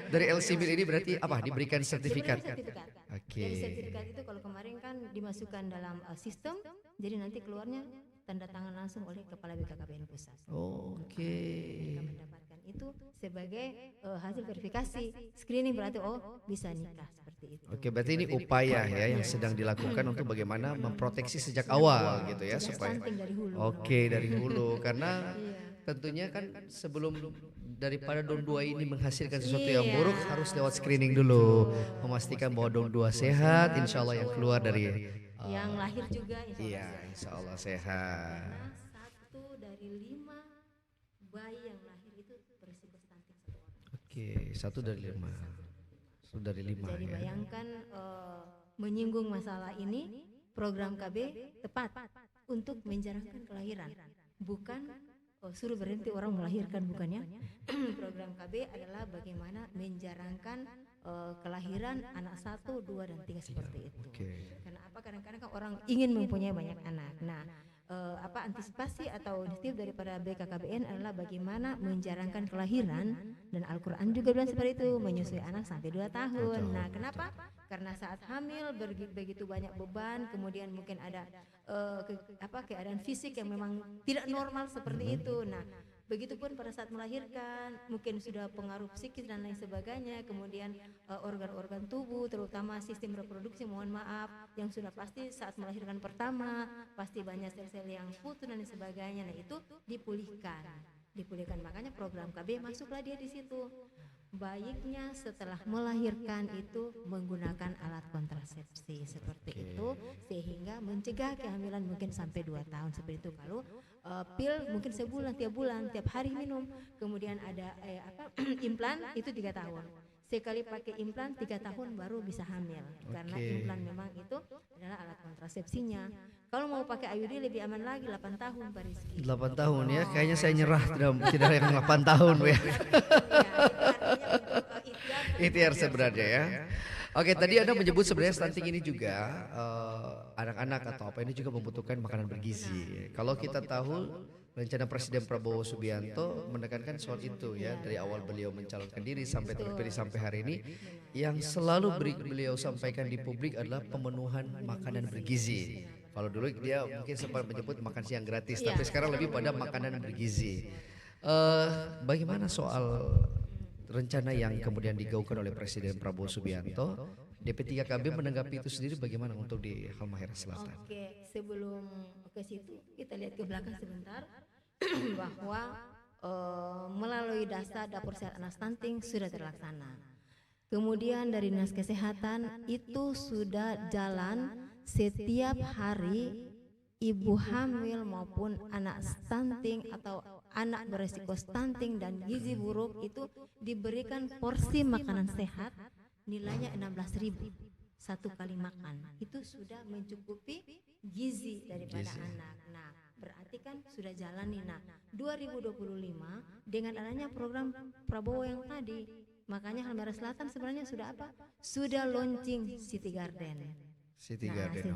dari LC Mil ini, berarti apa? Diberikan sertifikat. Jadi sertifikat itu kalau kemarin kan dimasukkan dalam sistem, jadi nanti keluarnya tanda tangan langsung oleh Kepala BKKBN Pusat. Mereka mendapatkan itu sebagai hasil verifikasi screening, berarti bisa nikah seperti itu. Berarti ini upaya ya yang sedang dilakukan untuk bagaimana memproteksi sejak awal gitu ya, supaya dari hulu karena tentunya kan sebelum daripada dong dua ini menghasilkan sesuatu yang buruk harus lewat screening dulu, memastikan bahwa dong dua sehat, insya Allah yang keluar dari yang lahir juga insya Allah sehat. Karena satu dari dari 5 bayi yang lahir itu berisiko stunting 1 orang. Oke, 1 dari 5. 1 dari 5 Jadi ya. bayangkan menyinggung masalah ini, program KB tepat untuk menjarahkan kelahiran, bukan suruh berhenti orang melahirkan, bukannya. Program KB adalah bagaimana menjarahkan kelahiran anak 1, 2, dan 3 seperti itu. Oke. Karena apa? Kadang-kadang kan orang ingin mempunyai banyak anak. Nah, antisipasi atau inisiatif daripada BKKBN adalah bagaimana menjarahkan kelahiran, dan Al-Quran juga bilang seperti itu, menyusui anak sampai 2 tahun. Nah, kenapa? Karena saat hamil begitu banyak beban, kemudian mungkin ada keadaan fisik yang memang tidak normal seperti itu. Nah, begitupun pada saat melahirkan, mungkin sudah pengaruh psikis dan lain sebagainya, kemudian organ-organ tubuh, terutama sistem reproduksi, mohon maaf, yang sudah pasti saat melahirkan pertama, pasti banyak sel-sel yang putus dan lain sebagainya. Nah, itu dipulihkan. Makanya program KB masuklah dia di situ. Baiknya setelah melahirkan itu menggunakan alat kontrasepsi seperti itu, sehingga mencegah kehamilan mungkin sampai 2 tahun seperti itu. Kalau pil mungkin sebulan, tiap bulan, tiap hari minum. Kemudian ada implan itu 3 tahun. Sekali pakai implan 3 tahun baru bisa hamil, karena implan memang itu adalah alat kontrasepsinya. Kalau mau pakai IUD lebih aman lagi 8 tahun Pak Rizky. 8 tahun ya, kayaknya saya nyerah tidak yang 8 tahun ya. Ikhtiar sebenarnya ya. Oke, tadi Anda menyebut sebenarnya stunting ini juga anak-anak atau apa ini juga membutuhkan makanan bergizi. Kalau kita tahu rencana Presiden Prabowo Subianto menekankan soal itu ya, dari awal beliau mencalonkan diri sampai terpilih sampai hari ini, yang selalu beliau sampaikan di publik adalah pemenuhan makanan bergizi. Kalau dulu dia mungkin sempat menyebut makan siang gratis, tapi sekarang lebih pada makanan bergizi. Bagaimana soal rencana yang kemudian digaungkan oleh Presiden Prabowo Subianto? DP3KB menanggapi itu sendiri bagaimana untuk di Halmahera Selatan? Oke, sebelum ke situ kita lihat ke belakang sebentar bahwa melalui dasar dapur sehat anak stunting sudah terlaksana. Kemudian dari Dinas Kesehatan itu sudah jalan setiap hari ibu hamil maupun anak stunting atau anak beresiko stunting dan gizi buruk itu diberikan porsi makanan sehat nilainya 16.000 satu kali makan. Itu sudah mencukupi gizi daripada anak. Nah, berarti kan sudah jalan nih. Nah, 2025 dengan adanya program Prabowo yang tadi, makanya Halmahera Selatan sebenarnya sudah apa? Sudah launching City Garden. City Garden.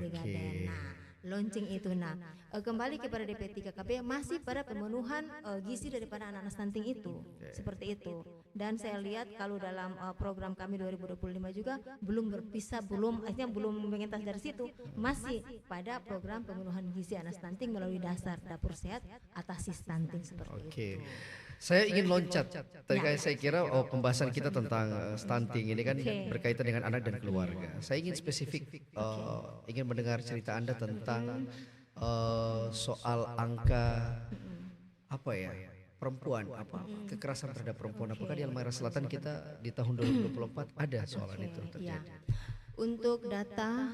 Nah, launching itu. Nah, kembali kepada DP3KB masih pada pemenuhan gizi daripada anak-anak stunting itu. Seperti itu. Dan saya lihat kalau dalam program kami 2025 juga belum berpisah, belum mengentas dari situ, masih pada program pemenuhan gizi anak stunting melalui dasar dapur sehat atasi stunting seperti itu. Saya ingin loncat. Tadi saya kira pembahasan kita tentang stunting ini kan berkaitan dengan anak dan keluarga. Saya ingin spesifik, ingin mendengar cerita Anda tentang soal angka apa ya, perempuan, kekerasan terhadap perempuan. Apakah di Halmahera Selatan kita di tahun 2024 ada soalan itu terjadi? Untuk data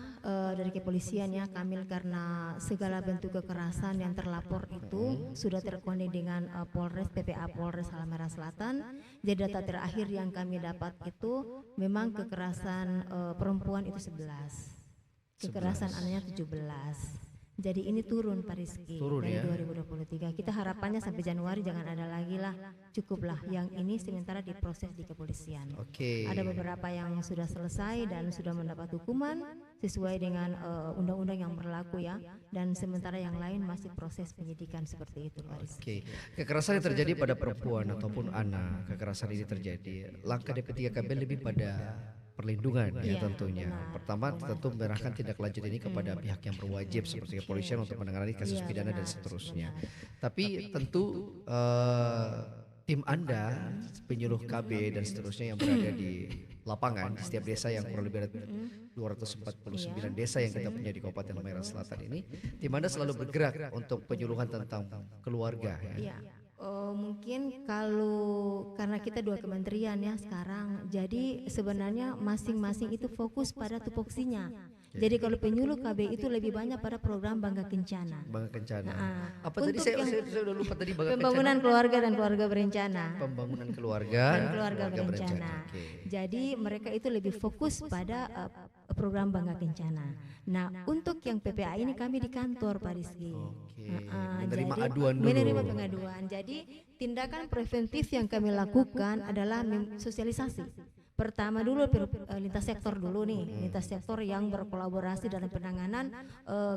dari kepolisian ya Kamil, karena segala bentuk kekerasan yang terlapor itu sudah terkoneksi dengan Polres PPA Polres Halmahera Selatan. Jadi data terakhir yang kami dapat itu memang kekerasan perempuan itu 11, kekerasan anaknya 17. Jadi ini turun Pak Rizky dari 2023. Kita harapannya sampai Januari jangan ada lagi lah, cukuplah yang ini sementara diproses di kepolisian. Ada beberapa yang sudah selesai dan sudah mendapat hukuman sesuai dengan undang-undang yang berlaku ya, dan sementara yang lain masih proses penyidikan seperti itu Pak Rizky. Kekerasan yang terjadi pada perempuan ataupun anak, kekerasan ini terjadi, langkah DP3KB lebih pada perlindungan ya tentunya. Pertama tentu menyerahkan tindak lanjut ini kepada pihak yang berwajib seperti kepolisian untuk menangani kasus pidana dan seterusnya. Tapi tentu tim Anda, penyuluh KB dan seterusnya yang berada di lapangan di setiap desa yang kurang lebih ada 249 desa yang kita punya di Kabupaten Halmahera Selatan ini, tim Anda selalu bergerak untuk penyuluhan tentang keluarga ya. Mungkin karena kita 2 kementerian ya sekarang, jadi sebenarnya masing-masing itu fokus pada tupoksinya. Jadi kalau penyuluh KB itu lebih banyak pada program Bangga Kencana. Bangga Kencana. Apa tadi Untuk saya udah lupa tadi Bangga pembangunan keluarga dan keluarga berencana. Pembangunan keluarga Dan keluarga berencana. Oke. Jadi mereka itu lebih fokus pada program Bangga Kencana. Nah, untuk yang PPA ini kami di kantor Pak Rizky. Oke. Jadi, Menerima aduan dulu. menerima pengaduan. Jadi tindakan preventif yang kami lakukan adalah sosialisasi. Pertama dulu lintas sektor dulu nih, lintas sektor yang berkolaborasi dalam penanganan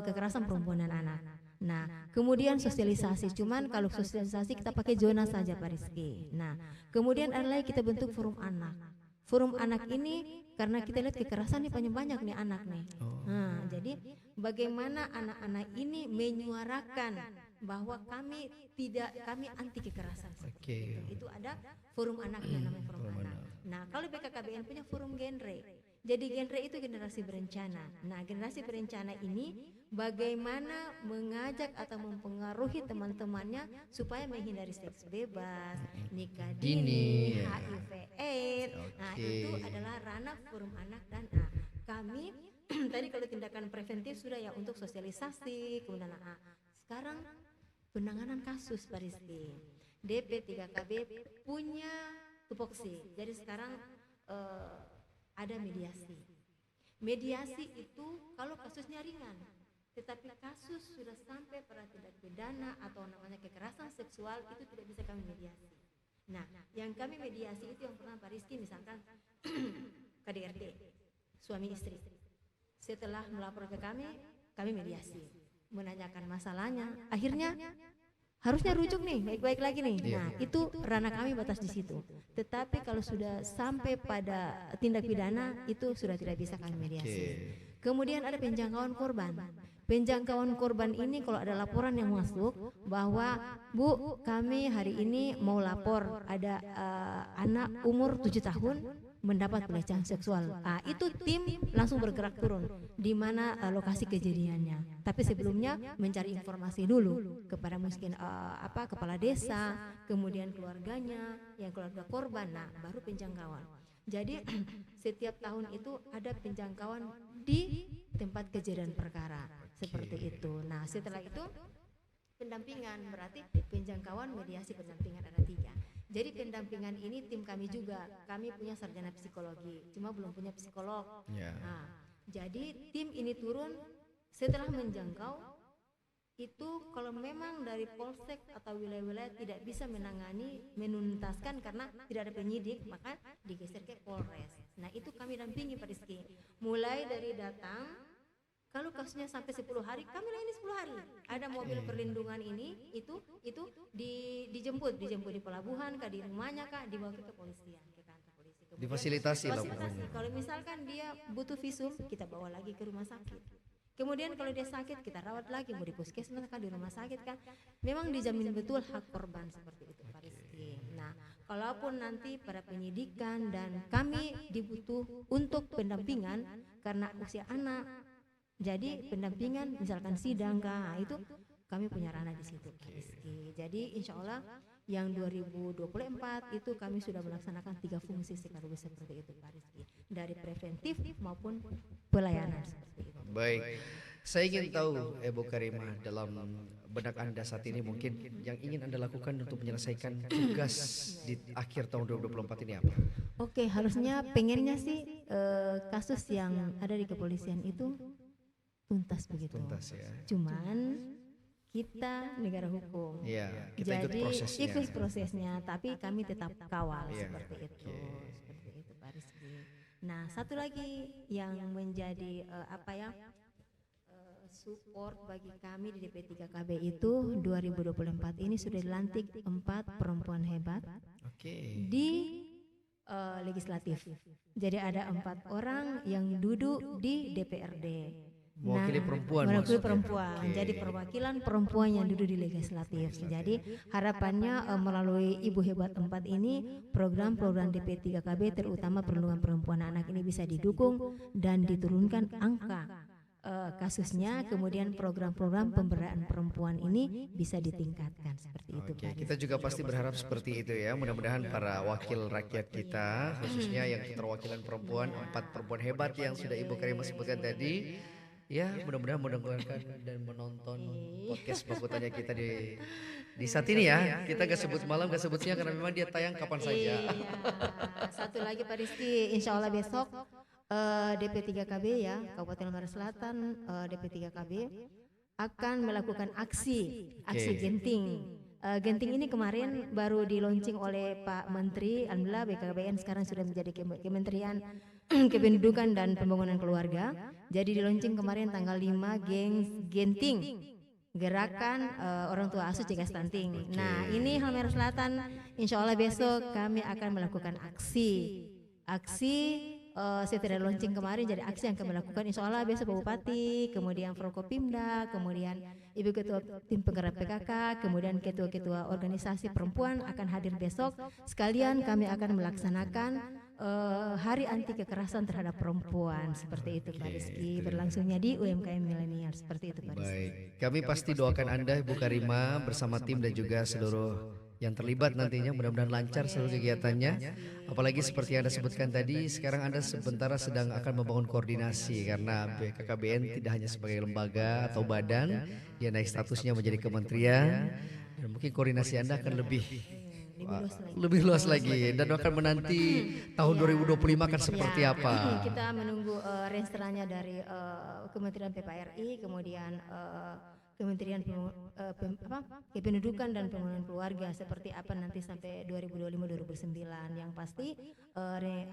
kekerasan perempuan dan anak. Nah, kemudian sosialisasi, cuman kalau sosialisasi kita pakai zona saja Pak Rizky. Nah, kemudian ada lagi kita bentuk forum anak. Forum anak ini karena kita lihat kekerasan nih banyak nih anak nih. Nah, jadi bagaimana anak-anak ini menyuarakan bahwa kami anti kekerasan. Oke. Itu ada forum anaknya namanya forum anak. Nah, kalau BKKBN punya forum genre. Jadi genre itu generasi berencana. Nah, generasi berencana ini bagaimana mengajak atau mempengaruhi teman-temannya supaya menghindari seks bebas, nikah dini, HIV/AIDS. Nah, itu adalah ranah forum anak dan kami tadi kalau tindakan preventif sudah ya untuk sosialisasi, kemudian sekarang penanganan kasus Pak Rizky. DP3KB punya tupoksi. Jadi sekarang ada mediasi. Mediasi itu kalau kasusnya ringan, tetapi kasus sudah sampai pada tindak pidana atau namanya kekerasan seksual itu tidak bisa kami mediasi. Nah, yang kami mediasi itu yang pernah Pak Rizky misalkan KDRT, suami istri. Setelah melapor ke kami mediasi, menanyakan masalahnya. Akhirnya harusnya rujuk nih, baik-baik lagi nih. Nah, itu ranah kami batas di situ. Tetapi kalau sudah sampai pada tindak pidana itu sudah tidak bisa kami mediasi. Kemudian ada penjangkauan korban. Penjangkauan korban ini kalau ada laporan yang masuk bahwa Bu, kami hari ini mau lapor ada anak umur 7 tahun mendapat pelecehan seksual. Itu tim langsung bergerak turun di mana lokasi kejadiannya. Tapi sebelumnya mencari informasi dulu kepada mungkin kepala desa, kemudian keluarganya, yang keluarga korban. Nah, baru penjangkauan. Jadi setiap tahun itu ada penjangkauan di tempat kejadian perkara seperti itu. Nah, setelah itu pendampingan, berarti penjangkauan, mediasi, pendampingan ada 3. Jadi pendampingan ini tim kami juga, kami punya sarjana psikologi, cuma belum punya psikolog. Nah, jadi tim ini turun setelah menjangkau itu kalau memang dari polsek atau wilayah-wilayah tidak bisa menuntaskan karena tidak ada penyidik, maka digeser ke Polres. Nah, itu kami dampingi Pak Rizky. Mulai dari datang, kalau kasusnya sampai 10 hari, kami layani 10 hari. Ada mobil perlindungan ini, itu dijemput di pelabuhan, di rumahnya kah, dibawa ke kepolisian, ke kantor polisi. Difasilitasi lah pokoknya. Kalau misalkan dia butuh visum, kita bawa lagi ke rumah sakit. Kemudian kalau dia sakit, kita rawat lagi, mau di puskesmas kan, di rumah sakit kan. Memang dijamin betul hak korban seperti itu Pak Rizky. Nah, kalaupun nanti pada penyidikan dan kami dibutuh untuk pendampingan karena usia anak, jadi pendampingan misalkan sidang itu kami punya ranah di situ Pak Rizky. Jadi insya Allah yang 2024 itu kami sudah melaksanakan 3 fungsi sekaligus seperti itu Pak Rizky, dari preventif maupun pelayanan seperti itu. Baik, saya ingin tahu Ibu Karimah, dalam benak Anda saat ini mungkin yang ingin Anda lakukan untuk menyelesaikan tugas di akhir tahun 2024 ini apa? Oke, harusnya pengennya sih kasus yang ada di kepolisian itu tuntas begitu. Tuntas ya. Cuman kita negara hukum. Iya, kita jadi ikut prosesnya. prosesnya, tapi kami tetap kawal seperti itu. Seperti itu Pak Rizky. Nah, satu lagi yang menjadi support bagi kami di DP3KB itu 2024 ini sudah dilantik 4 perempuan hebat di legislatif. Jadi ada 4 orang yang duduk di DPRD. Mewakili perempuan. Mewakili perempuan. Jadi perwakilan perempuan yang duduk di legislatif. Jadi harapannya melalui Ibu Hebat 4 ini program-program DP3KB terutama perlindungan perempuan anak ini bisa didukung dan diturunkan angka kasusnya, kemudian program-program pemberdayaan perempuan ini bisa ditingkatkan seperti itu. Oke, Pak kita juga pasti berharap seperti itu ya. Mudah-mudahan para wakil rakyat kita, khususnya yang keterwakilan perempuan, 4 perempuan hebat yang sudah Ibu Karimah sebutkan tadi, ya mudah-mudahan mendengarkan dan menonton podcast Baku Tanya kita di saat ini ya. Kita gak sebut malam, gak sebut siang karena memang dia tayang kapan saja. Iya. Satu lagi Pak Rizky, insya Allah besok DP3KB ya, Kabupaten Halmahera Selatan, DP3KB akan melakukan aksi genting. Genting ini kemarin baru di launching oleh Pak Menteri, alhamdulillah BKKBN sekarang sudah menjadi Kementerian Kependudukan dan Pembangunan Keluarga. Jadi di launching kemarin tanggal 5 genting. Gerakan orang tua asuh cegah stunting. Nah ini Halmahera Selatan, insya Allah besok kami akan melakukan aksi setelah launching kemarin jadi aksi yang kami lakukan insya Allah besok Pak Bupati, kemudian Forkopimda, kemudian Ibu Ketua Tim Penggerak PKK, kemudian ketua-ketua organisasi perempuan akan hadir besok. Sekalian kami akan melaksanakan Hari Anti Kekerasan Terhadap Perempuan seperti itu Pak Rizky, berlangsungnya di UMKM Milenial seperti itu Pak Rizky. Baik, kami pasti doakan Anda Ibu Karimah bersama tim dan juga seluruh yang terlibat nantinya, mudah-mudahan lancar seluruh kegiatannya. Apalagi seperti yang Anda sebutkan tadi, sekarang Anda sementara sedang akan membangun koordinasi karena BKKBN tidak hanya sebagai lembaga atau badan, dia naik statusnya menjadi kementerian dan mungkin koordinasi Anda akan lebih luas lagi dan akan menanti tahun 2025 akan seperti apa. Kita menunggu rencananya dari Kementerian PPRI, kemudian Kementerian Kependudukan dan Pembangunan Keluarga seperti apa nanti sampai 2025-2029. Yang pasti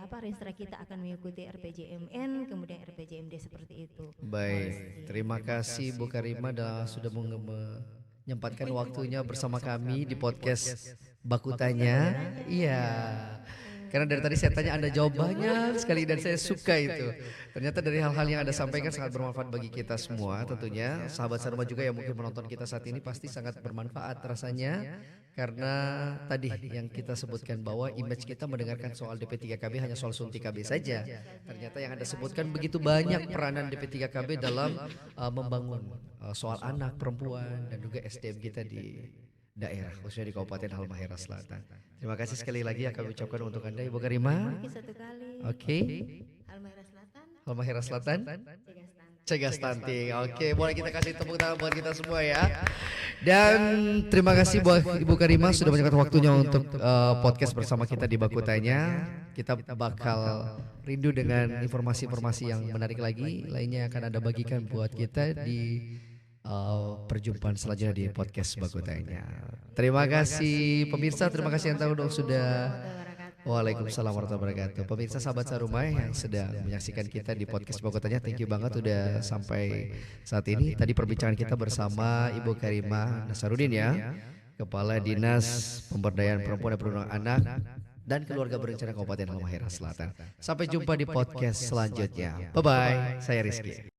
Renstra kita akan mengikuti RPJMN kemudian RPJMD seperti itu. Baik, terima kasih Bu Karimah sudah menyempatkan waktunya bersama kami di podcast Baku Tanya. Iya. Karena dari tadi saya tanya Anda jawab banyak sekali dan saya suka itu. Ternyata dari hal-hal yang Anda sampaikan sangat bermanfaat bagi kita semua tentunya. Sahabat Saruma juga yang mungkin menonton kita saat ini pasti sangat bermanfaat rasanya. Karena tadi yang kita sebutkan bahwa image kita mendengarkan soal DP3KB hanya soal suntik KB saja. Ternyata yang Anda sebutkan begitu banyak peranan DP3KB dalam membangun soal anak, perempuan dan juga SDM kita di daerah, khususnya di Kabupaten Halmahera Selatan. Terima kasih sekali lagi yang kami ucapkan untuk Anda Ibu Karimah. Oke. Halmahera Selatan. Cegah stunting. Oke, boleh kita kasih tepuk tangan buat kita semua ya. Dan terima kasih buat Ibu Karimah sudah menyempatkan waktunya untuk podcast bersama kita di Baku Tanya. Kita bakal rindu dengan informasi-informasi yang menarik lagi lainnya yang akan Anda bagikan buat kita di perjumpaan selanjutnya di podcast Baku Tanya. Terima kasih pemirsa, terima kasih yang tahu dong sudah. Waalaikumsalam warahmatullahi wabarakatuh. Pemirsa sahabat Saruma yang sedang menyaksikan kita di podcast Baku Tanya, thank you banget udah sampai saat ini. Tadi perbincangan kita bersama Ibu Karimah Nasarudin ya, Kepala Dinas Pemberdayaan Perempuan dan Perlindungan Anak dan Keluarga Berencana Kabupaten Halmahera Selatan. Sampai jumpa di podcast selanjutnya. Bye bye. Saya Rizky.